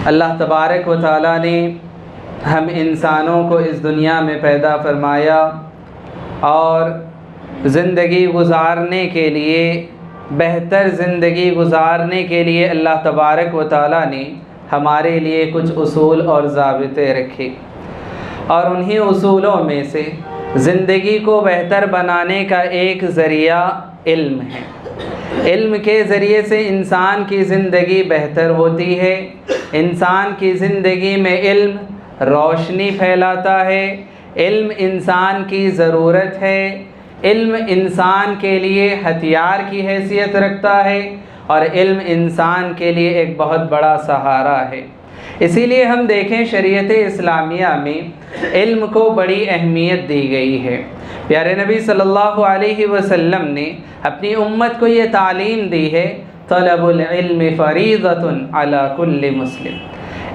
اللہ تبارک و تعالیٰ نے ہم انسانوں کو اس دنیا میں پیدا فرمایا اور زندگی گزارنے کے لیے، بہتر زندگی گزارنے کے لیے اللہ تبارک و تعالیٰ نے ہمارے لیے کچھ اصول اور ضابطے رکھے، اور انہی اصولوں میں سے زندگی کو بہتر بنانے کا ایک ذریعہ علم ہے۔ علم کے ذریعے سے انسان کی زندگی بہتر ہوتی ہے۔ انسان کی زندگی میں علم روشنی پھیلاتا ہے۔ علم انسان کی ضرورت ہے۔ علم انسان کے لیے ہتھیار کی حیثیت رکھتا ہے، اور علم انسان کے لیے ایک بہت بڑا سہارا ہے۔ اسی لیے ہم دیکھیں شریعت اسلامیہ میں علم کو بڑی اہمیت دی گئی ہے۔ پیارے نبی صلی اللہ علیہ وسلم نے اپنی امت کو یہ تعلیم دی ہے، طلب العلم فریضۃ علی کل مسلم۔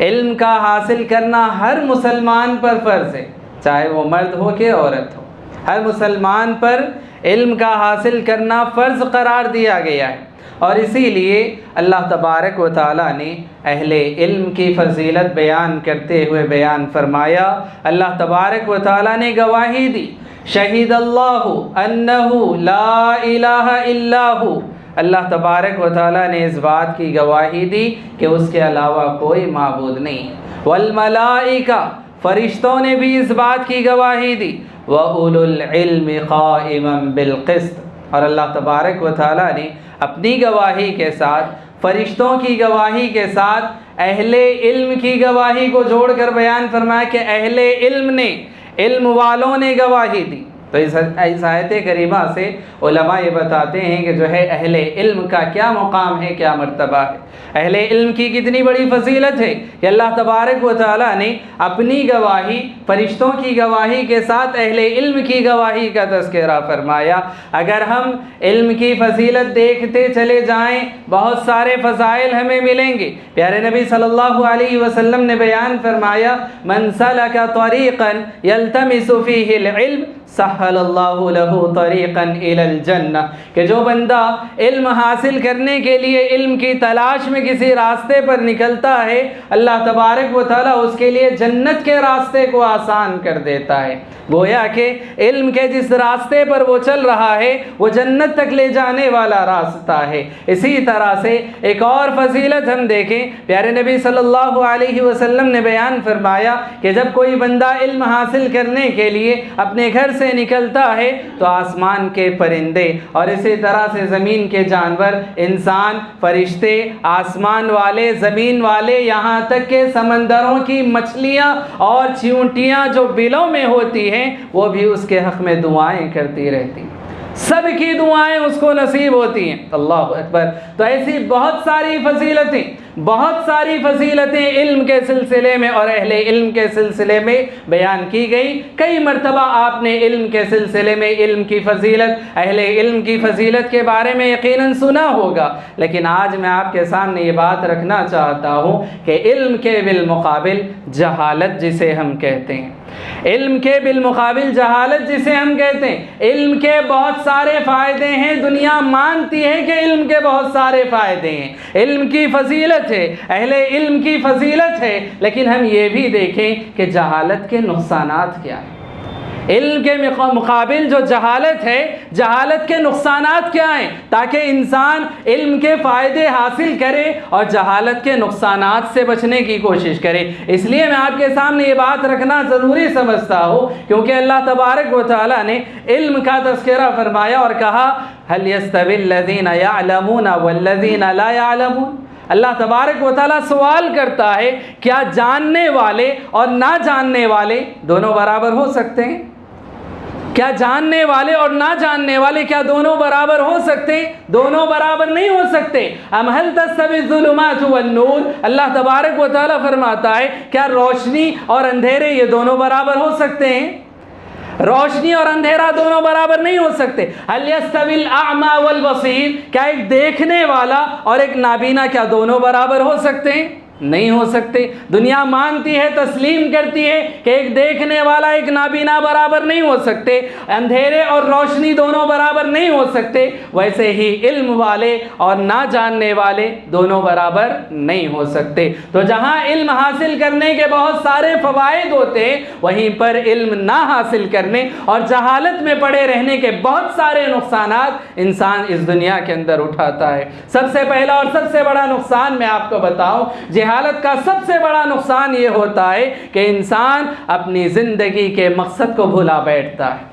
علم کا حاصل کرنا ہر مسلمان پر فرض ہے، چاہے وہ مرد ہو کہ عورت ہو۔ ہر مسلمان پر علم کا حاصل کرنا فرض قرار دیا گیا ہے، اور اسی لیے اللہ تبارک و تعالیٰ نے اہل علم کی فضیلت بیان کرتے ہوئے بیان فرمایا۔ اللہ تبارک و تعالیٰ نے گواہی دی، شہید اللہ انہ لا الہ الا ہو۔ اللہ تبارک و تعالیٰ نے اس بات کی گواہی دی کہ اس کے علاوہ کوئی معبود نہیں۔ والملائکہ، فرشتوں نے بھی اس بات کی گواہی دی۔ وَأُولُو الْعِلْمِ قَائِمًا بِالْقِسْطِ، اور اللہ تبارک و تعالیٰ نے اپنی گواہی کے ساتھ، فرشتوں کی گواہی کے ساتھ، اہل علم کی گواہی کو جوڑ کر بیان فرمایا کہ اہل علم نے، علم والوں نے گواہی دی۔ تو اس آیت کریمہ سے علماء یہ بتاتے ہیں کہ جو ہے اہل علم کا کیا مقام ہے، کیا مرتبہ ہے، اہل علم کی کتنی بڑی فضیلت ہے کہ اللہ تبارک و تعالیٰ نے اپنی گواہی، فرشتوں کی گواہی کے ساتھ اہل علم کی گواہی کا تذکرہ فرمایا۔ اگر ہم علم کی فضیلت دیکھتے چلے جائیں، بہت سارے فضائل ہمیں ملیں گے۔ پیارے نبی صلی اللہ علیہ وسلم نے بیان فرمایا، من سلک طریقا یلتمس فیہ العلم سہل اللہ لہ طریقا الی الجنہ، کہ جو بندہ علم حاصل کرنے کے لیے علم کی تلاش میں کسی راستے پر نکلتا ہے، اللہ تبارک و تعالیٰ اس کے لیے جنت کے راستے کو آسان کر دیتا ہے۔ گویا کہ علم کے جس راستے پر وہ چل رہا ہے وہ جنت تک لے جانے والا راستہ ہے۔ اسی طرح سے ایک اور فضیلت ہم دیکھیں، پیارے نبی صلی اللہ علیہ وسلم نے بیان فرمایا کہ جب کوئی بندہ علم حاصل کرنے کے لیے اپنے گھر سے نکلتا ہے تو آسمان کے پرندے اور اسی طرح سے زمین کے جانور، انسان، فرشتے، آسمان والے، زمین والے، یہاں تک کہ سمندروں کی مچھلیاں اور چیونٹیاں جو بلوں میں ہوتی ہیں وہ بھی اس کے حق میں دعائیں کرتی رہتی، سب کی دعائیں اس کو نصیب ہوتی ہیں۔ اللہ اکبر۔ تو ایسی بہت ساری فضیلتیں علم کے سلسلے میں اور اہل علم کے سلسلے میں بیان کی گئی۔ کئی مرتبہ آپ نے علم کے سلسلے میں علم کی فضیلت، اہل علم کی فضیلت کے بارے میں یقیناً سنا ہوگا، لیکن آج میں آپ کے سامنے یہ بات رکھنا چاہتا ہوں کہ علم کے بالمقابل جہالت جسے ہم کہتے ہیں، علم کے بالمقابل جہالت جسے ہم کہتے ہیں، علم کے بہت سارے فائدے ہیں، دنیا مانتی ہے کہ علم کے بہت سارے فائدے ہیں، علم کی فضیلت ہے، اہل علم کی فضیلت ہے، لیکن ہم یہ بھی دیکھیں کہ جہالت کے نقصانات کیا ہیں۔ علم کے مقابل جو جہالت ہے، جہالت کے نقصانات کیا ہیں، تاکہ انسان علم کے فائدے حاصل کرے اور جہالت کے نقصانات سے بچنے کی کوشش کرے۔ اس لیے میں آپ کے سامنے یہ بات رکھنا ضروری سمجھتا ہوں، کیونکہ اللہ تبارک و تعالیٰ نے علم کا تذکرہ فرمایا اور کہا هل يستوي الذين يعلمون والذين لا يعلمون۔ اللہ تبارک و تعالیٰ سوال کرتا ہے، کیا جاننے والے اور نہ جاننے والے دونوں برابر ہو سکتے ہیں؟ کیا جاننے والے اور نہ جاننے والے کیا دونوں برابر ہو سکتے ہیں؟ دونوں برابر نہیں ہو سکتے۔ ام هل تستوی الظلمات والنور، اللہ تبارک و تعالیٰ فرماتا ہے کیا روشنی اور اندھیرے یہ دونوں برابر ہو سکتے ہیں؟ روشنی اور اندھیرا دونوں برابر نہیں ہو سکتے۔ هل يستوي الاعمى والبصير، کیا ایک دیکھنے والا اور ایک نابینا کیا دونوں برابر ہو سکتے ہیں؟ نہیں ہو سکتے۔ دنیا مانتی ہے، تسلیم کرتی ہے کہ ایک دیکھنے والا ایک نابینا برابر نہیں ہو سکتے، اندھیرے اور روشنی دونوں برابر نہیں ہو سکتے، ویسے ہی علم والے اور نہ جاننے والے دونوں برابر نہیں ہو سکتے۔ تو جہاں علم حاصل کرنے کے بہت سارے فوائد ہوتے ہیں، وہیں پر علم نہ حاصل کرنے اور جہالت میں پڑے رہنے کے بہت سارے نقصانات انسان اس دنیا کے اندر اٹھاتا ہے۔ سب سے پہلا اور سب سے بڑا نقصان میں آپ کو بتاؤں، جہالت کا سب سے بڑا نقصان یہ ہوتا ہے کہ انسان اپنی زندگی کے مقصد کو بھلا بیٹھتا ہے،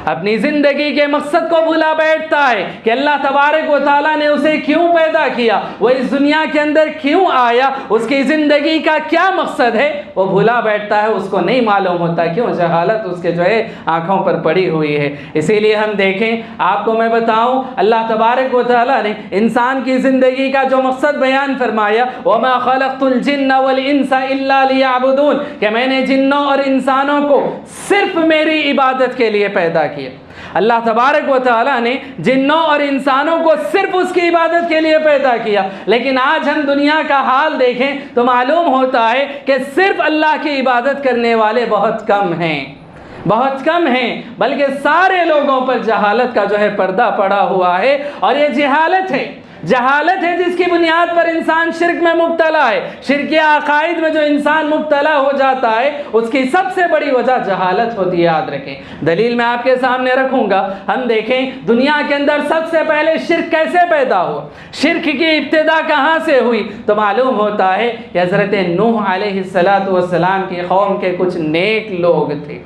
اپنی زندگی کے مقصد کو بھلا بیٹھتا ہے کہ اللہ تبارک و تعالیٰ نے اسے کیوں پیدا کیا، وہ اس دنیا کے اندر کیوں آیا، اس کی زندگی کا کیا مقصد ہے، وہ بھلا بیٹھتا ہے، اس کو نہیں معلوم ہوتا۔ کیوں؟ جہالت اس کے جو ہے آنکھوں پر پڑی ہوئی ہے۔ اسی لیے ہم دیکھیں، آپ کو میں بتاؤں، اللہ تبارک و تعالیٰ نے انسان کی زندگی کا جو مقصد بیان فرمایا، وَمَا خَلَقْتُ الْجِنَّ وَالْإِنسَ إِلَّا لِيَعْبُدُونَ، کہ میں نے جنوں اور انسانوں کو صرف میری عبادت کے لیے پیدا کیا۔ اللہ تبارک و تعالیٰ نے جنوں اور انسانوں کو صرف اس کی عبادت کے لیے پیدا کیا، لیکن آج ہم دنیا کا حال دیکھیں تو معلوم ہوتا ہے کہ صرف اللہ کی عبادت کرنے والے بہت کم ہیں، بہت کم ہیں، بلکہ سارے لوگوں پر جہالت کا جو ہے پردہ پڑا ہوا ہے، اور یہ جہالت ہے، جہالت ہے جس کی بنیاد پر انسان شرک میں مبتلا ہے۔ شرکی عقائد میں جو انسان مبتلا ہو جاتا ہے، اس کی سب سے بڑی وجہ جہالت ہوتی ہے، یاد رکھیں۔ دلیل میں آپ کے سامنے رکھوں گا۔ ہم دیکھیں دنیا کے اندر سب سے پہلے شرک کیسے پیدا ہوا، شرک کی ابتدا کہاں سے ہوئی، تو معلوم ہوتا ہے کہ حضرت نوح علیہ السلام کی قوم کے کچھ نیک لوگ تھے،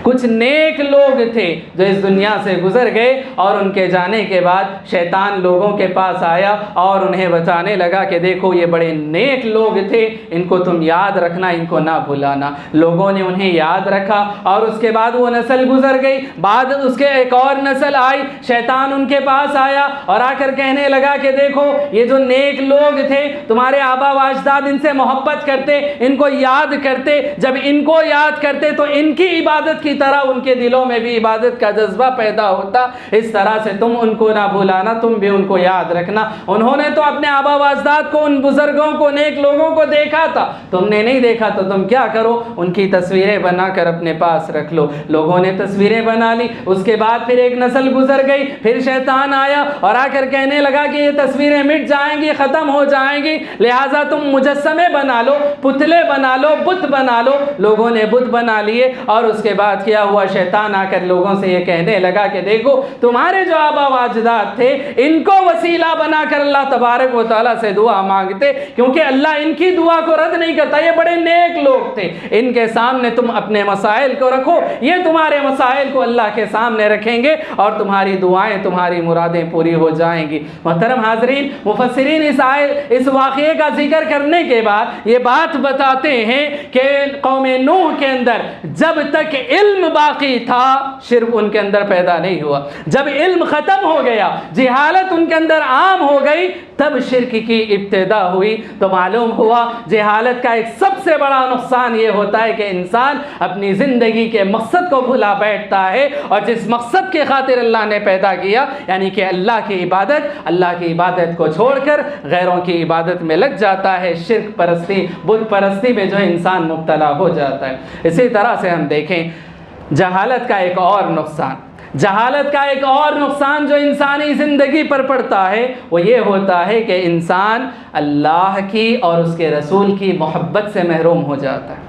کچھ نیک لوگ تھے جو اس دنیا سے گزر گئے، اور ان کے جانے کے بعد شیطان لوگوں کے پاس آیا اور انہیں بتانے لگا کہ دیکھو یہ بڑے نیک لوگ تھے، ان کو تم یاد رکھنا، ان کو نہ بھلانا۔ لوگوں نے انہیں یاد رکھا، اور اس کے بعد وہ نسل گزر گئی، بعد اس کے ایک اور نسل آئی، شیطان ان کے پاس آیا اور آ کر کہنے لگا کہ دیکھو یہ جو نیک لوگ تھے، تمہارے آبا و اجداد ان سے محبت کرتے، ان کو یاد کرتے، جب ان کو یاد کرتے تو ان کی عبادت کی طرح ان کے دلوں میں بھی عبادت کا جذبہ پیدا ہوتا، اس طرح سے تم ان کو نہ بھلانا، تم بھی ان کو یاد رکھنا۔ انہوں نے تو اپنے آبا و اجداد کو، ان بزرگوں کو، نیک لوگوں کو دیکھا تھا، تم نے نہیں دیکھا، تو تم کیا کرو، ان کی تصویریں بنا کر اپنے پاس رکھ لو۔ لوگوں نے تصویریں بنا لی، اس کے بعد پھر ایک نسل گزر گئی، پھر شیطان آیا اور آ کر کہنے لگا کہ یہ تصویریں مٹ جائیں گی، ختم ہو جائیں گی، لہٰذا تم مجسمے بنا لو، پتلے بنا لو، بت بنا لو۔ لوگوں نے بت بنا لیے، اور اس کے بعد کیا ہوا، شیطان آ کر لوگوں سے یہ کہنے لگا کہ دیکھو تمہارے جو آبا و اجداد تھے، ان کو وسیلہ بنا کر اللہ تبارک و تعالیٰ سے دعا مانگتے، کیونکہ اللہ ان کی دعا کو رد نہیں کرتا، یہ بڑے نیک لوگ تھے، ان کے سامنے تم اپنے مسائل کو رکھو، یہ تمہارے مسائل کو اللہ کے سامنے رکھیں گے، اور تمہاری دعائیں، تمہاری مرادیں پوری ہو جائیں گی۔ محترم حاضرین، مفسرین اس واقعے کا ذکر کرنے کے بعد یہ بات بتاتے ہیں کہ قوم نوح کے اندر جب تک علم باقی تھا، شرک ان کے اندر پیدا نہیں ہوا۔ جب علم ختم ہو گیا، جہالت ان کے اندر عام ہو گئی، تب شرک کی ابتدا ہوئی۔ تو معلوم ہوا جہالت کا ایک سب سے بڑا نقصان یہ ہوتا ہے کہ انسان اپنی زندگی کے مقصد کو بھلا بیٹھتا ہے، اور جس مقصد کے خاطر اللہ نے پیدا کیا، یعنی کہ اللہ کی عبادت کو چھوڑ کر غیروں کی عبادت میں لگ جاتا ہے، شرک پرستی، بت پرستی میں جو انسان مبتلا ہو جاتا ہے۔ اسی طرح سے ہم دیکھیں جہالت کا ایک اور نقصان جو انسانی زندگی پر پڑتا ہے، وہ یہ ہوتا ہے کہ انسان اللہ کی اور اس کے رسول کی محبت سے محروم ہو جاتا ہے،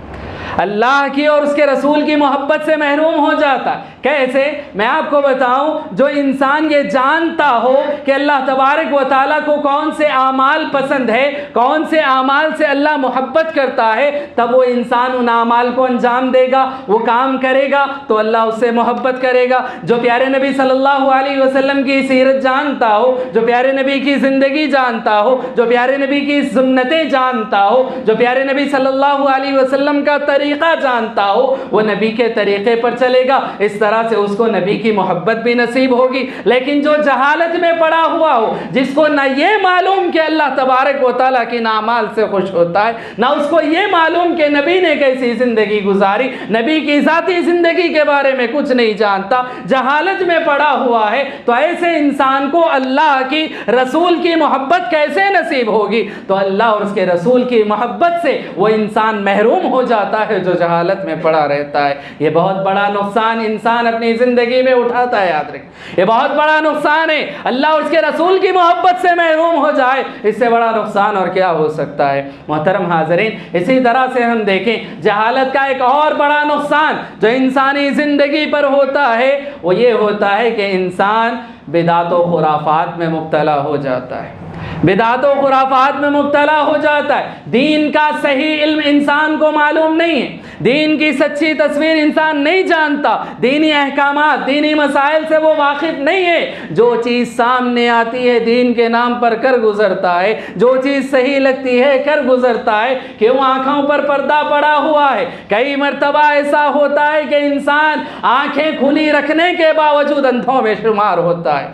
اللہ کی اور اس کے رسول کی محبت سے محروم ہو جاتا ہے۔ کیسے؟ میں آپ کو بتاؤں، جو انسان یہ جانتا ہو کہ اللہ تبارک و تعالیٰ کو کون سے اعمال پسند ہے، کون سے اعمال سے اللہ محبت کرتا ہے، تب وہ انسان ان اعمال کو انجام دے گا، وہ کام کرے گا تو اللہ اس سے محبت کرے گا۔ جو پیارے نبی صلی اللہ علیہ وسلم کی سیرت جانتا ہو، جو پیارے نبی کی زندگی جانتا ہو، جو پیارے نبی کی سنتیں جانتا ہو، جو پیارے نبی صلی اللہ علیہ وسلم کا طریقہ طریقہ جانتا ہو وہ نبی کے طریقے پر چلے گا، اس طرح سے اس کو نبی کی محبت بھی نصیب ہوگی۔ لیکن جو جہالت میں پڑا ہوا ہو، جس کو نہ یہ معلوم کہ اللہ تبارک و تعالیٰ کی اعمال سے خوش ہوتا ہے، نہ اس کو یہ معلوم کہ نبی نے کیسی زندگی گزاری، نبی کی ذاتی زندگی کے بارے میں کچھ نہیں جانتا، جہالت میں پڑا ہوا ہے، تو ایسے انسان کو اللہ کی رسول کی محبت کیسے نصیب ہوگی؟ تو اللہ اور اس کے رسول کی محبت سے وہ انسان محروم ہو جاتا ہے جو جہالت میں پڑا رہتا ہے۔ یہ بہت بڑا نقصان انسان اپنی زندگی میں اٹھاتا ہے، یاد رکھ، یہ بہت بڑا نقصان ہے۔ اللہ اور اس کے رسول کی محبت سے محروم ہو جائے، اس سے بڑا نقصان اور کیا ہو سکتا ہے؟ محترم حاضرین، اسی طرح سے ہم دیکھیں جہالت کا ایک اور بڑا نقصان جو انسانی زندگی پر ہوتا ہے وہ یہ ہوتا ہے کہ انسان بدعت و خرافات میں مبتلا ہو جاتا ہے، بدعت و خرافات میں مبتلا ہو جاتا ہے۔ دین کا صحیح علم انسان کو معلوم نہیں ہے، دین کی سچی تصویر انسان نہیں جانتا، دینی احکامات، دینی مسائل سے وہ واقف نہیں ہے۔ جو چیز سامنے آتی ہے دین کے نام پر کر گزرتا ہے، جو چیز صحیح لگتی ہے کر گزرتا ہے، کہ وہ آنکھوں پر پردہ پڑا ہوا ہے۔ کئی مرتبہ ایسا ہوتا ہے کہ انسان آنکھیں کھلی رکھنے کے باوجود اندھوں میں شمار ہوتا ہے،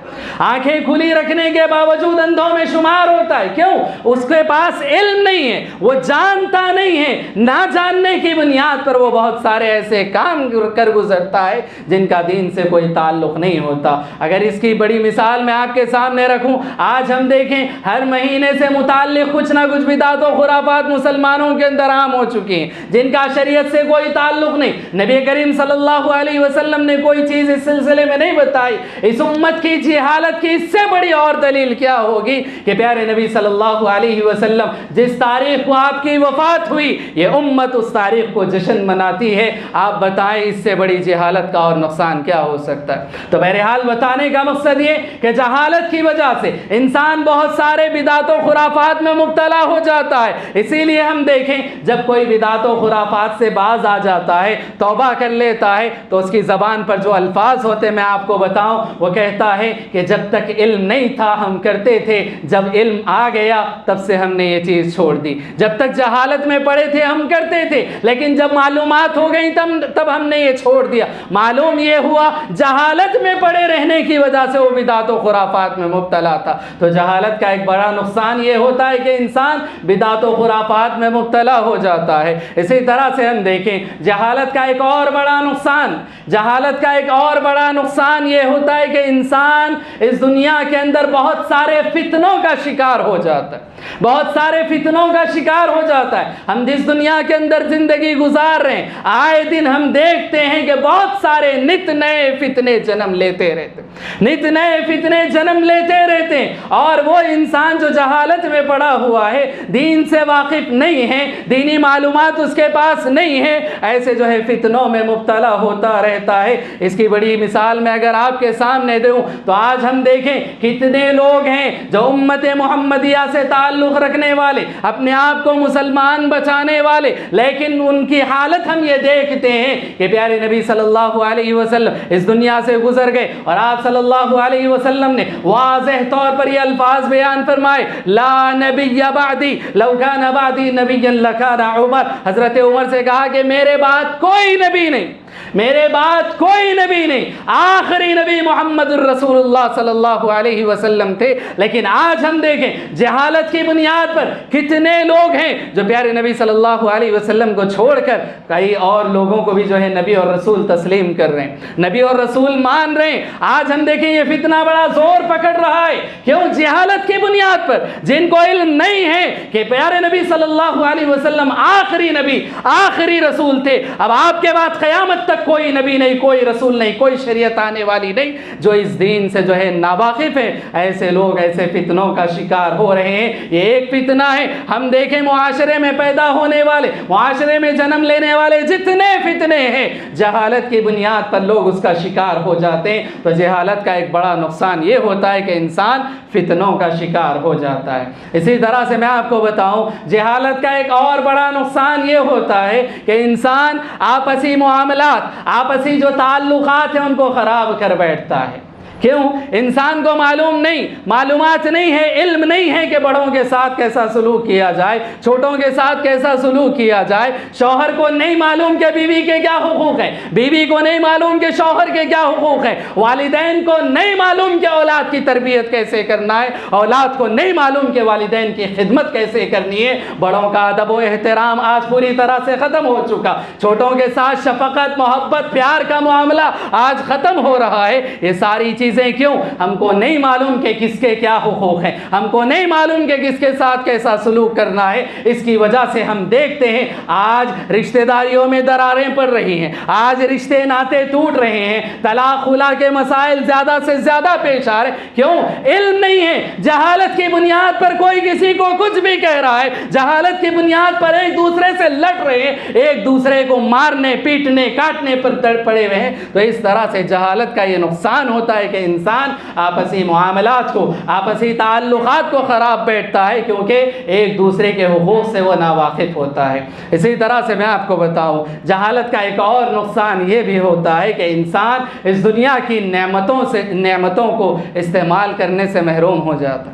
آنکھیں کھلی رکھنے کے باوجود اندھوں میں شمار ہوتا ہے۔ کیوں؟ اس کے پاس علم نہیں ہے، وہ جانتا نہیں ہے، نہ جاننے کی بنیاد پر وہ بہت سارے ایسے کام کر گزرتا ہے جن کا دین سے کوئی تعلق نہیں ہوتا۔ اگر اس کی بڑی مثال میں آپ کے سامنے رکھوں، آج ہم دیکھیں ہر مہینے سے متعلق کچھ نہ کچھ بدعت و خرافات مسلمانوں کے اندر عام ہو چکی ہیں جن کا شریعت سے کوئی تعلق نہیں۔ نبی کریم صلی اللہ علیہ وسلم نے کوئی چیز اس سلسلے میں نہیں بتائی۔ اس امت کی جہالت کی اس سے بڑی اور دلیل کیا ہوگی کہ پیارے نبی صلی اللہ علیہ وسلم جس تاریخ کو آپ کی وفات ہوئی، یہ امت اس تاریخ کو جشن مناتی ہے۔ آپ بتائیں اس سے بڑی جہالت کا اور نقصان کیا ہو سکتا ہے؟ تو بہرحال بتانے کا مقصد یہ کہ جہالت کی وجہ سے انسان بہت سارے بدعت و خرافات میں مبتلا ہو جاتا ہے۔ اسی لیے ہم دیکھیں جب کوئی بدعت و خرافات سے باز آ جاتا ہے، توبہ کر لیتا ہے، تو اس کی زبان پر جو الفاظ ہوتے میں آپ کو بتاؤں، وہ کہتا ہے کہ جب تک علم نہیں تھا ہم کرتے تھے، جب علم آ گیا تب سے ہم نے یہ چیز چھوڑ دی۔ جب تک جہالت میں پڑے تھے ہم کرتے تھے، لیکن جب معلومات ہو گئی تب ہم نے یہ چھوڑ دیا۔ معلوم یہ ہوا جہالت میں پڑے رہنے کی وجہ سے وہ بدعت و خرافات میں مبتلا تھا۔ تو جہالت کا ایک بڑا نقصان یہ ہوتا ہے کہ انسان بدعت و خرافات میں مبتلا ہو جاتا ہے۔ اسی طرح سے ہم دیکھیں جہالت کا ایک اور بڑا نقصان، جہالت کا ایک اور بڑا نقصان یہ ہوتا ہے کہ انسان اس دنیا کے اندر بہت سارے فتنوں کا شکار ہو جاتا ہے، بہت سارے فتنوں کا شکار ہو جاتا ہے۔ ہم جس دنیا کے اندر زندگی گزار رہے ہیں، آئے دن ہم دیکھتے ہیں کہ بہت سارے نت نئے فتنے جنم لیتے رہتے ہیں، نت نئے فتنے جنم لیتے رہتے ہیں، اور وہ انسان جو جہالت میں پڑا ہوا ہے، دین سے واقف نہیں ہے، دینی معلومات اس کے پاس نہیں ہے، ایسے جو ہے فتنوں میں مبتلا ہوتا رہتا ہے۔ اس کی بڑی مثال میں اگر آپ کے سامنے دوں تو آج ہم دیکھیں کتنے لوگ ہیں جو امت محمدیہ سے تعلق رکھنے والے، اپنے آپ کو مسلمان بچانے والے، لیکن ان کی حالت ہم یہ دیکھتے ہیں کہ پیارے نبی صلی اللہ علیہ وسلم اس دنیا سے گزر گئے، اور آپ صلی اللہ علیہ وسلم نے واضح طور پر یہ الفاظ بیان فرمائے، لا نبی بعدی لو کان بعدی نبی لکان عمر۔ حضرت عمر سے کہا کہ میرے بعد کوئی نبی نہیں، میرے بعد کوئی نبی نہیں، آخری نبی محمد الرسول اللہ صلی اللہ علیہ وسلم تھے۔ لیکن آج ہم دیکھیں جہالت کی بنیاد پر کتنے لوگ ہیں جو پیارے نبی صلی اللہ علیہ وسلم کو چھوڑ کر کئی اور لوگوں کو بھی جو ہے نبی اور رسول تسلیم کر رہے ہیں، نبی اور رسول مان رہے ہیں۔ آج ہم دیکھیں یہ فتنہ بڑا زور پکڑ رہا ہے، کیوں؟ جہالت کی بنیاد پر، جن کو علم نہیں ہے کہ پیارے نبی صلی اللہ علیہ وسلم آخری نبی، آخری رسول تھے۔ اب آپ کے بعد قیامت تک کوئی نبی نہیں، کوئی رسول نہیں، کوئی شریعت آنے والی نہیں، جو اس دین سے جو ہے ناواقف ہے، ایسے لوگ ایسے فتنوں کا شکار ہو رہے ہیں۔ یہ ایک فتنہ ہے۔ ہم دیکھیں معاشرے میں پیدا ہونے والے، معاشرے میں جنم لینے والے جتنے فتنے ہیں، جہالت کی بنیاد پر لوگ اس کا شکار ہو جاتے ہیں۔ تو جہالت کا ایک بڑا نقصان یہ ہوتا ہے کہ انسان فتنوں کا شکار ہو جاتا ہے۔ اسی طرح سے میں آپ کو بتاؤں جہالت کا ایک اور بڑا نقصان یہ ہوتا ہے کہ انسان آپسی معاملات، آپسی جو تعلقات ہیں ان کو خراب کر بیٹھتا ہے۔ کیوں؟ انسان کو معلومات نہیں ہے، علم نہیں ہے کہ بڑوں کے ساتھ کیسا سلوک کیا جائے، چھوٹوں کے ساتھ کیسا سلوک کیا جائے۔ شوہر کو نہیں معلوم کہ بیوی کے کیا حقوق ہیں، بیوی کو نہیں معلوم کہ شوہر کے کیا حقوق ہیں، والدین کو نہیں معلوم کہ اولاد کی تربیت کیسے کرنا ہے، اولاد کو نہیں معلوم کہ والدین کی خدمت کیسے کرنی ہے۔ بڑوں کا ادب و احترام آج پوری طرح سے ختم ہو چکا، چھوٹوں کے ساتھ شفقت، محبت، پیار کا معاملہ آج ختم ہو رہا ہے۔ یہ ساری چیزیں کیوں؟ ہم کو نہیں معلوم کہ کس کے کیا حقوق ہیں، ہم کو نہیں معلوم کہ کس کے ساتھ کیسا سلوک کرنا ہے۔ اس کی وجہ سے ہم دیکھتے ہیں آج رشتہ داریوں میں دراریں پڑ رہی ہیں، آج رشتے ناتے ٹوٹ رہے ہیں، طلاق خلا کے مسائل زیادہ سے زیادہ پیش آ رہے ہیں۔ کیوں؟ علم نہیں ہے، جہالت کی بنیاد پر کوئی کسی کو کچھ بھی کہہ رہا ہے، جہالت کی بنیاد پر ایک دوسرے سے لڑ رہے ہیں، ایک دوسرے کو مارنے پیٹنے کاٹنے پر پڑے ہوئے ہیں۔ تو اس طرح سے جہالت کا یہ نقصان ہوتا ہے کہ انسان آپسی معاملات کو، آپسی تعلقات کو خراب بیٹھتا ہے، کیونکہ ایک دوسرے کے حقوق سے وہ ناواقف ہوتا ہے۔ اسی طرح سے میں آپ کو بتاؤں، جہالت کا ایک اور نقصان یہ بھی ہوتا ہے کہ انسان اس دنیا کی نعمتوں کو استعمال کرنے سے محروم ہو جاتا ہے۔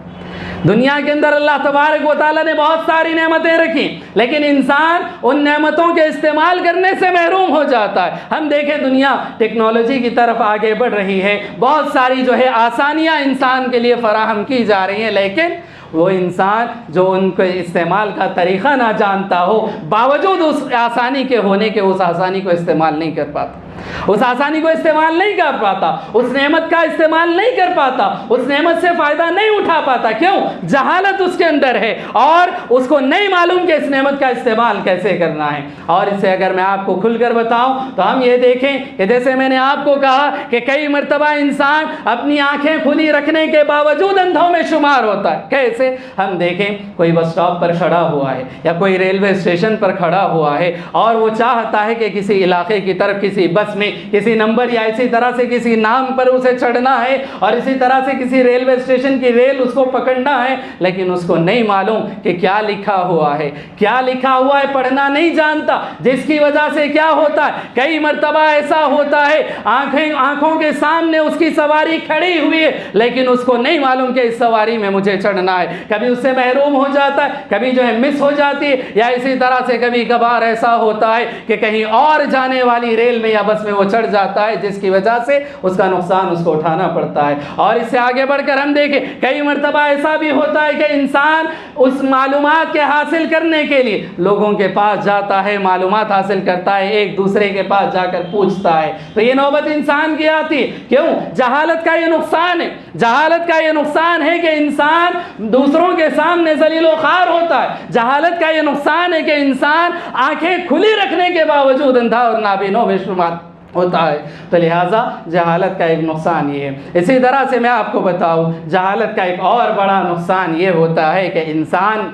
دنیا کے اندر اللہ تبارک و تعالیٰ نے بہت ساری نعمتیں رکھی، لیکن انسان ان نعمتوں کے استعمال کرنے سے محروم ہو جاتا ہے۔ ہم دیکھیں دنیا ٹیکنالوجی کی طرف آگے بڑھ رہی ہے، بہت ساری آسانیاں انسان کے لیے فراہم کی جا رہی ہیں، لیکن وہ انسان جو ان کے استعمال کا طریقہ نہ جانتا ہو، باوجود اس آسانی کے ہونے کے اس آسانی کو استعمال نہیں کر پاتا، اس آسانی کو استعمال نہیں کر پاتا، اس نعمت کا استعمال نہیں کر پاتا، اس نعمت سے فائدہ نہیں اٹھا پاتا۔ کیوں؟ جہالت اس کے اندر ہے اور اس کو نہیں معلوم کہ اس نعمت کا استعمال کیسے کرنا ہے۔ اور اسے اگر میں آپ کو کھل کر بتاؤں تو ہم یہ دیکھیں کہ جیسے میں نے آپ کو کہا کہ کئی مرتبہ انسان اپنی آنکھیں کھلی رکھنے کے باوجود اندھوں میں شمار ہوتا ہے۔ کیسے؟ ہم دیکھیں کوئی بس اسٹاپ پر کھڑا ہوا ہے یا کوئی ریلوے اسٹیشن پر کھڑا ہوا ہے اور وہ چاہتا ہے کہ کسی علاقے کی طرف کسی بس میں کسی نمبر یا اسی طرح سے کسی نام پر اسے چڑھنا ہے اور اسی طرح سے کسی ریلوے اسٹیشن کی ریل اس کو پکڑنا ہے، لیکن اس کو نہیں معلوم کہ کیا لکھا ہوا ہے، کیا لکھا ہوا ہے پڑھنا نہیں جانتا، جس کی وجہ سے کیا ہوتا ہے، کئی مرتبہ ایسا ہوتا ہے آنکھوں کے سامنے اس کی سواری کھڑی ہوئی ہے، لیکن اس کو نہیں معلوم کہ اس سواری میں مجھے چڑھنا ہے، کبھی اس سے محروم ہو جاتا ہے، کبھی مس ہو جاتی ہے، یا اسی طرح سے کبھی کبھار ایسا ہوتا ہے کہ کہیں اور جانے والی ریل میں یا بس میں وہ چڑھ جاتا ہے، جس کی وجہ سے اس کا نقصان اس کو اٹھانا پڑتا ہے۔ اور اس سے آگے بڑھ کر ہم دیکھیں کئی مرتبہ ایسا بھی ہوتا ہے کہ انسان اس معلومات کے حاصل کرنے کے لیے لوگوں کے پاس جاتا ہے، معلومات حاصل کرتا ہے، ایک دوسرے کے پاس جا کر پوچھتا ہے، تو یہ نوبت انسان کی آتی ہے۔ کیوں؟ جہالت کا یہ نقصان ہے، جہالت کا یہ نقصان ہے کہ انسان دوسروں کے سامنے ذلیل و خوار ہوتا ہے، جہالت کا یہ نقصان ہے کہ انسان آنکھیں کھلی رکھنے کے باوجود اندھا اور نابینوں میں شمار ہوتا ہے۔ تو لہٰذا جہالت کا ایک نقصان یہ ہے۔ اسی طرح سے میں آپ کو بتاؤں، جہالت کا ایک اور بڑا نقصان یہ ہوتا ہے کہ انسان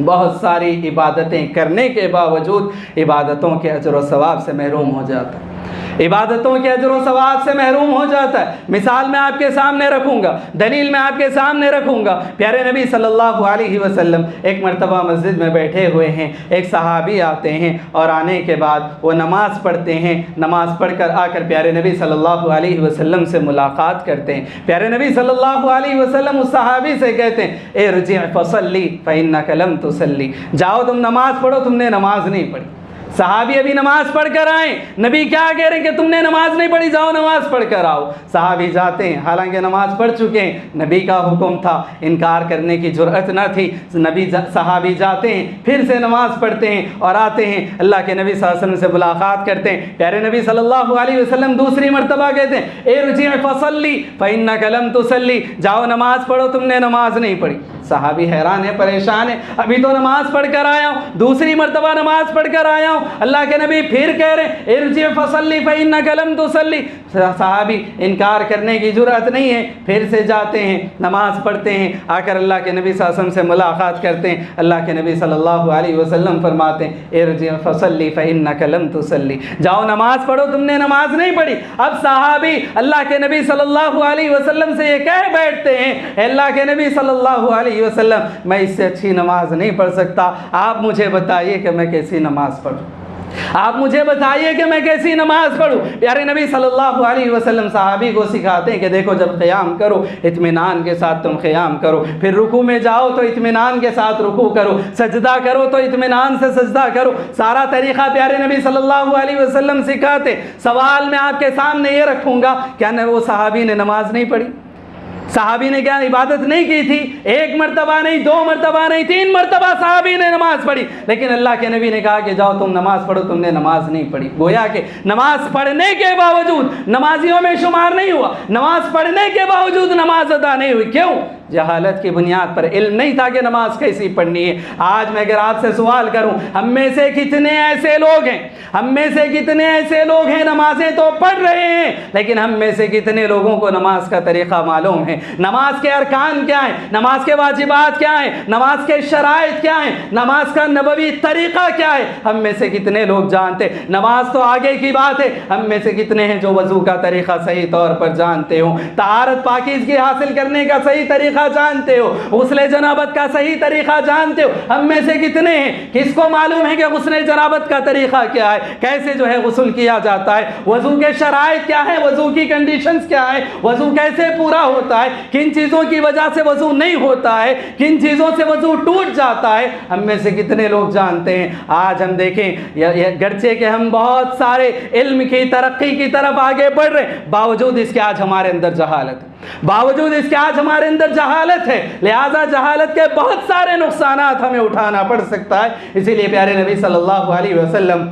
بہت ساری عبادتیں کرنے کے باوجود عبادتوں کے اجر و ثواب سے محروم ہو جاتا ہے، عبادتوں کے اجر و ثواب سے محروم ہو جاتا ہے۔ مثال میں آپ کے سامنے رکھوں گا، دلیل میں آپ کے سامنے رکھوں گا۔ پیارے نبی صلی اللہ علیہ وسلم ایک مرتبہ مسجد میں بیٹھے ہوئے ہیں، ایک صحابی آتے ہیں اور آنے کے بعد وہ نماز پڑھتے ہیں، نماز پڑھ کر آ کر پیارے نبی صلی اللہ علیہ وسلم سے ملاقات کرتے ہیں۔ پیارے نبی صلی اللہ علیہ وسلم اس صحابی سے کہتے ہیں ارجع فصلی فإنک لم تصلی، جاؤ تم نماز پڑھو، تم نے نماز نہیں پڑھی۔ صحابی ابھی نماز پڑھ کر آئیں، نبی کیا کہہ رہے ہیں کہ تم نے نماز نہیں پڑھی، جاؤ نماز پڑھ کر آؤ۔ صحابی جاتے ہیں، حالانکہ نماز پڑھ چکے ہیں، نبی کا حکم تھا، انکار کرنے کی جرأت نہ تھی۔ صحابی جاتے ہیں، پھر سے نماز پڑھتے ہیں اور آتے ہیں، اللہ کے نبی صلی اللہ علیہ وسلم سے ملاقات کرتے ہیں۔ پیارے نبی صلی اللہ علیہ وسلم دوسری مرتبہ کہتے ہیں ارجع فصلی فإنک لم تصلی، جاؤ نماز پڑھو، تم نے نماز نہیں پڑھی۔ صحابی حیران ہے، پریشان ہے، ابھی تو نماز پڑھ کر آیا ہوں، دوسری مرتبہ نماز پڑھ کر آیا ہوں، اللہ کے نبی پھر کہہ رہے ہیں ارجع فصلی فإنک لم تصلی۔ صحابی انکار کرنے کی جرأت نہیں ہے، پھر سے جاتے ہیں، نماز پڑھتے ہیں، آ کر اللہ کے نبی صلی اللہ علیہ وسلم سے ملاقات کرتے ہیں۔ اللہ کے نبی صلی اللہ علیہ وسلم فرماتے ہیں ارجع فصلی فإنک لم تصلی، جاؤ نماز پڑھو، تم نے نماز نہیں پڑھی۔ اب صحابی اللہ کے نبی صلی اللہ علیہ وسلم سے یہ کہہ بیٹھتے ہیں اے اللہ کے نبی صلی اللہ علیہ وسلم، میں اس سے اچھی نماز نہیں پڑھ سکتا، آپ مجھے بتائیے کہ میں کیسی نماز پڑھوں۔ آپ مجھے بتائیے کہ میں کیسی نماز پڑھوں؟ پیارے نبی صلی اللہ علیہ وسلم صحابی کو سکھاتے ہیں کہ دیکھو جب قیام کرو اطمینان کے ساتھ تم قیام کرو، پھر رکوع میں جاؤ تو اطمینان کے ساتھ رکوع کرو، سجدہ کرو تو اطمینان سے سجدہ کرو۔ سارا طریقہ پیارے نبی صلی اللہ علیہ وسلم سکھاتے۔ سوال میں آپ کے سامنے یہ رکھوں گا، کیا وہ صحابی نے نماز نہیں پڑھی؟ صحابی نے کیا عبادت نہیں کی تھی؟ ایک مرتبہ نہیں، دو مرتبہ نہیں، 3 مرتبہ صحابی نے نماز پڑھی، لیکن اللہ کے نبی نے کہا کہ جاؤ تم نماز پڑھو، تم نے نماز نہیں پڑھی۔ گویا کہ نماز پڑھنے کے باوجود نمازیوں میں شمار نہیں ہوا، نماز پڑھنے کے باوجود نماز ادا نہیں ہوئی۔ کیوں؟ جہالت کی بنیاد پر، علم نہیں تھا کہ نماز کیسی پڑھنی ہے۔ آج میں اگر آپ سے سوال کروں، ہم میں سے کتنے ایسے لوگ ہیں، ہم میں سے کتنے ایسے لوگ ہیں نمازیں تو پڑھ رہے ہیں، لیکن ہم میں سے کتنے لوگوں کو نماز کا طریقہ معلوم ہے؟ نماز کے ارکان کیا ہیں؟ نماز کے واجبات کیا ہیں؟ نماز کے شرائط کیا ہیں؟ نماز کا نبوی طریقہ کیا ہے؟ ہم میں سے کتنے لوگ جانتے؟ نماز تو آگے کی بات ہے، ہم میں سے کتنے ہیں جو وضو کا طریقہ صحیح طور پر جانتے ہو، طہارت پاکیزگی حاصل کرنے کا صحیح طریقہ جانتے ہو، غسل جنابت کا صحیح طریقہ جانتے ہو؟ ہم میں سے کتنے ہیں کس کو معلوم ہے کہ غسل جنابت کا طریقہ کیا ہے، کیسے جو ہے غسل کیا جاتا ہے، وضو کے شرائط کیا ہے، وضو کی کنڈیشنز کیا ہے، وضو کیسے پورا ہوتا ہے، کن چیزوں کی وجہ سے وضو نہیں ہوتا ہے، کن چیزوں سے وضو ٹوٹ جاتا ہے، ہم میں سے کتنے لوگ جانتے ہیں؟ آج ہم دیکھیں گرچہ کہ ہم بہت سارے علم کی ترقی کی طرف آگے بڑھ رہے ہیں، باوجود اس کے آج ہمارے اندر جہالت ہے، باوجود اس کے آج ہمارے اندر جہالت ہے۔ لہذا جہالت کے بہت سارے نقصانات ہمیں اٹھانا پڑ سکتا ہے۔ اسی لیے پیارے نبی صلی اللہ علیہ وسلم،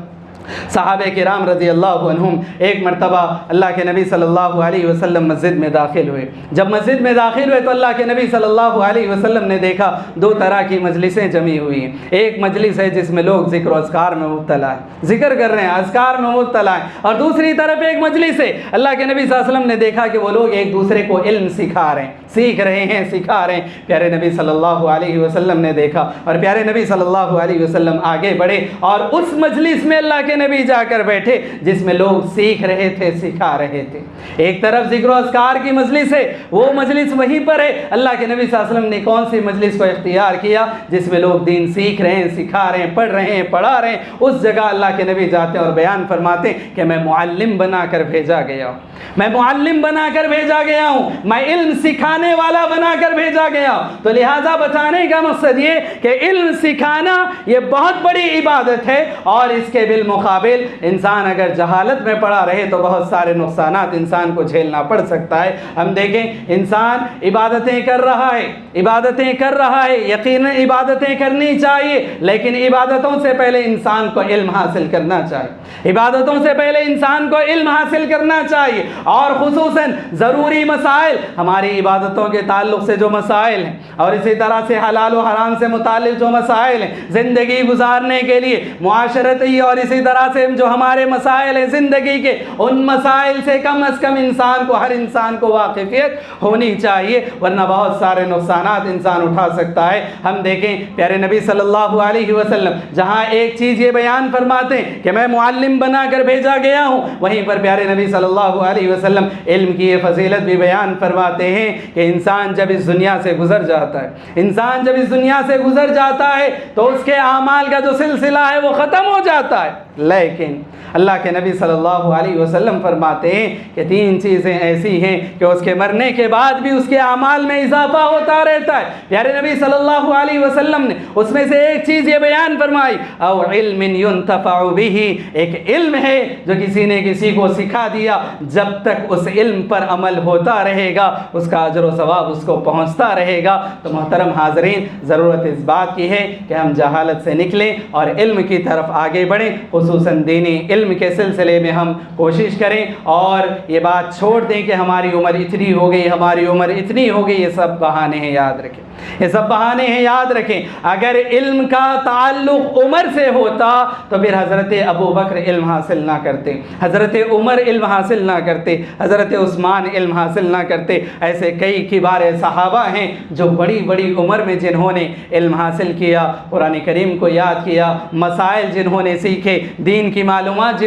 صحابہ کرام رضی اللہ عنہم ایک مرتبہ اللہ کے نبی صلی اللہ علیہ وسلم مسجد میں داخل ہوئے۔ جب مسجد میں داخل ہوئے تو اللہ کے نبی صلی اللہ علیہ وسلم نے دیکھا 2 طرح کی مجلسیں جمی ہوئی ہیں۔ ایک مجلس ہے جس میں لوگ ذکر و اذکار میں مبتلا ہیں، ذکر کر رہے ہیں، اذکار میں مبتلا ہیں، اور دوسری طرف ایک مجلس ہے اللہ کے نبی صلی اللہ علیہ وسلم نے دیکھا کہ وہ لوگ ایک دوسرے کو علم سکھا رہے ہیں، سیکھ رہے ہیں، سکھا رہے ہیں۔ پیارے نبی صلی اللہ علیہ وسلم نے دیکھا اور پیارے نبی صلی اللہ علیہ وسلم آگے بڑھے اور اس مجلس میں اللہ کے نبی جا کر بیٹھے جس میں لوگ سیکھ رہے تھے، سکھا رہے تھے۔ ایک طرف ذکر و اذکار کی مجلس ہے، وہ مجلس وہیں پر ہے۔ اللہ کے نبی صلی اللہ علیہ وسلم نے کون سی مجلس کو اختیار کیا؟ جس میں لوگ دین سیکھ رہے ہیں، سکھا رہے ہیں، پڑھ رہے ہیں، پڑھا رہے ہیں۔ اس جگہ اللہ کے نبی جاتے ہیں اور بیان فرماتے ہیں کہ میں معلم بنا کر بھیجا گیا ہوں، میں معلم بنا کر بھیجا گیا ہوں، میں علم سکھانے والا بنا کر بھیجا گیا ہوں۔ تو لہٰذا بتانے کا مقصد یہ کہ علم سکھانا یہ بہت بڑی عبادت ہے، اور اس کے بالمقابل انسان اگر جہالت میں پڑا رہے تو بہت سارے نقصانات انسان کو جھیلنا پڑ سکتا ہے۔ ہم دیکھیں انسان عبادتیں کر رہا ہے، عبادتیں کر رہا ہے، یقیناً عبادتیں کرنی چاہیے، لیکن عبادتوں سے پہلے انسان کو علم حاصل کرنا چاہیے، عبادتوں سے پہلے انسان کو علم حاصل کرنا چاہیے، اور خصوصاً ضروری مسائل، ہماری عبادتوں کے تعلق سے جو مسائل ہیں، اور اسی طرح سے حلال و حرام سے متعلق جو مسائل ہیں زندگی گزارنے کے لیے، معاشرتی اور اسی طرح سے جو ہمارے مسائل ہیں زندگی کے، ان مسائل سے کم از کم انسان کو، ہر انسان کو واقفیت ہونی چاہیے، ورنہ بہت سارے نقصانات انسان اٹھا سکتا ہے۔ ہم دیکھیں پیارے نبی صلی اللہ علیہ وسلم جہاں ایک چیز یہ بیان فرماتے ہیں کہ میں معلم بنا کر بھیجا گیا ہوں، وہیں پر پیارے نبی صلی اللہ علیہ وسلم علم کی یہ فضیلت بھی بیان فرماتے ہیں کہ انسان جب اس دنیا سے گزر جاتا ہے، انسان جب اس دنیا سے گزر جاتا ہے تو اس کے اعمال کا جو سلسلہ ہے وہ ختم ہو جاتا ہے، لیکن اللہ کے نبی صلی اللہ علیہ وسلم فرماتے ہیں کہ 3 چیزیں ایسی ہیں کہ اس کے مرنے کے بعد بھی اس کے اعمال میں اضافہ ہوتا رہتا ہے۔ پیارے نبی صلی اللہ علیہ وسلم نے اس میں سے ایک چیز یہ بیان فرمائی، او علم ينتفع به، ایک علم ہے جو کسی نے کسی کو سکھا دیا، جب تک اس علم پر عمل ہوتا رہے گا اس کا اجر و ثواب اس کو پہنچتا رہے گا۔ تو محترم حاضرین، ضرورت اس بات کی ہے کہ ہم جہالت سے نکلیں اور علم کی طرف آگے بڑھیں، خصوصاً دینی علم کے سلسلے میں ہم کوشش کریں، اور یہ بات چھوڑ دیں کہ ہماری عمر اتنی ہو گئی، ہماری عمر اتنی ہو گئی، یہ سب بہانے ہیں، یاد رکھیں، یہ سب بہانے ہیں، یاد رکھیں۔ اگر علم کا تعلق عمر سے ہوتا تو پھر حضرت ابو بکر علم حاصل نہ کرتے، حضرت عمر علم حاصل نہ کرتے، حضرت عثمان علم حاصل نہ کرتے۔ ایسے کئی کبار صحابہ ہیں جو بڑی بڑی عمر میں جنہوں نے علم حاصل کیا، قرآن کریم کو یاد کیا، مسائل جنہوں نے سیکھے، دین کی معلومات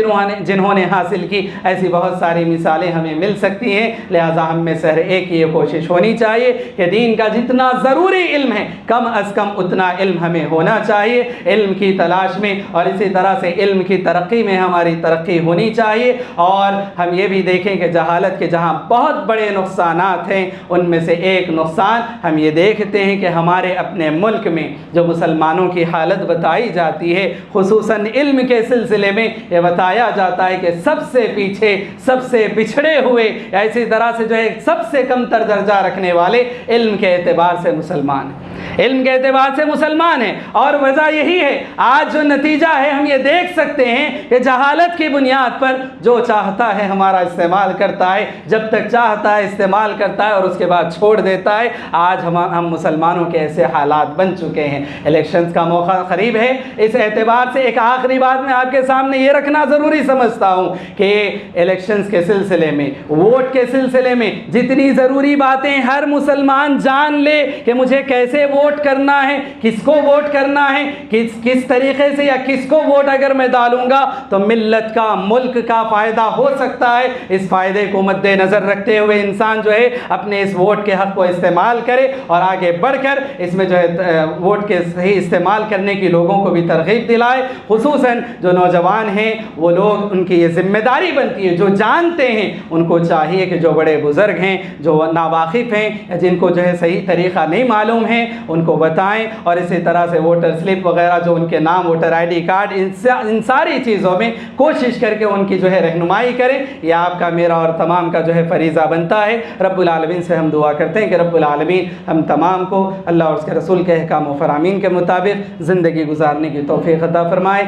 جنہوں نے حاصل کی، ایسی بہت ساری مثالیں ہمیں مل سکتی ہیں۔ لہٰذا ہم میں سے ہر ایک کی یہ کوشش ہونی چاہیے کہ دین کا جتنا ضرور ضروری علم ہے، کم از کم اتنا علم ہمیں ہونا چاہیے علم کی تلاش میں، اور اسی طرح سے علم کی ترقی میں ہماری ترقی ہونی چاہیے۔ اور ہم یہ بھی دیکھیں کہ جہالت کے جہاں بہت بڑے نقصانات ہیں، ان میں سے ایک نقصان ہم یہ دیکھتے ہیں کہ ہمارے اپنے ملک میں جو مسلمانوں کی حالت بتائی جاتی ہے، خصوصاً علم کے سلسلے میں یہ بتایا جاتا ہے کہ سب سے پیچھے، سب سے پچھڑے ہوئے، اسی طرح سے جو ہے سب سے کم تر درجہ رکھنے والے علم کے اعتبار سے مسلمان ہیں، علم کے اعتبار سے مسلمان ہیں۔ اور وجہ یہی ہے، آج جو نتیجہ ہے ہم یہ دیکھ سکتے ہیں کہ جہالت کی بنیاد پر جو چاہتا ہے ہمارا استعمال کرتا ہے، جب تک چاہتا ہے استعمال کرتا ہے اور اس کے بعد چھوڑ دیتا ہے۔ آج ہم مسلمانوں کے ایسے حالات بن چکے ہیں۔ الیکشنز کا موقع قریب ہے، اس اعتبار سے ایک آخری بات میں آپ کے سامنے یہ رکھنا ضروری سمجھتا ہوں کہ الیکشنز کے سلسلے میں، ووٹ کے سلسلے میں جتنی ضروری باتیں ہر مسلمان جان لے کہ مجھے کیسے ووٹ کرنا ہے، کس کو ووٹ کرنا ہے، کس طریقے سے یا کس کو ووٹ اگر میں ڈالوں گا تو ملت کا، ملک کا فائدہ ہو سکتا ہے۔ اس فائدے کو مد نظر رکھتے ہوئے انسان جو ہے اپنے اس ووٹ کے حق کو استعمال کرے اور آگے بڑھ کر اس میں جو ہے ووٹ کے صحیح استعمال کرنے کی لوگوں کو بھی ترغیب دلائے۔ خصوصاً جو نوجوان ہیں وہ لوگ، ان کی یہ ذمہ داری بنتی ہے، جو جانتے ہیں ان کو چاہیے کہ جو بڑے بزرگ ہیں، جو ناواقف ہیں یا جن کو جو ہے صحیح طریقہ نہیں معلوم ہے ان کو بتائیں، اور اسی طرح سے ووٹر سلپ وغیرہ جو ان کے نام، ووٹر آئی ڈی کارڈ، ان ساری چیزوں میں کوشش کر کے ان کی جو ہے رہنمائی کریں۔ یہ آپ کا، میرا اور تمام کا جو ہے فریضہ بنتا ہے۔ رب العالمین سے ہم دعا کرتے ہیں کہ رب العالمین ہم تمام کو اللہ اور اس کے رسول کے احکام و فرامین کے مطابق زندگی گزارنے کی توفیق عطا فرمائے۔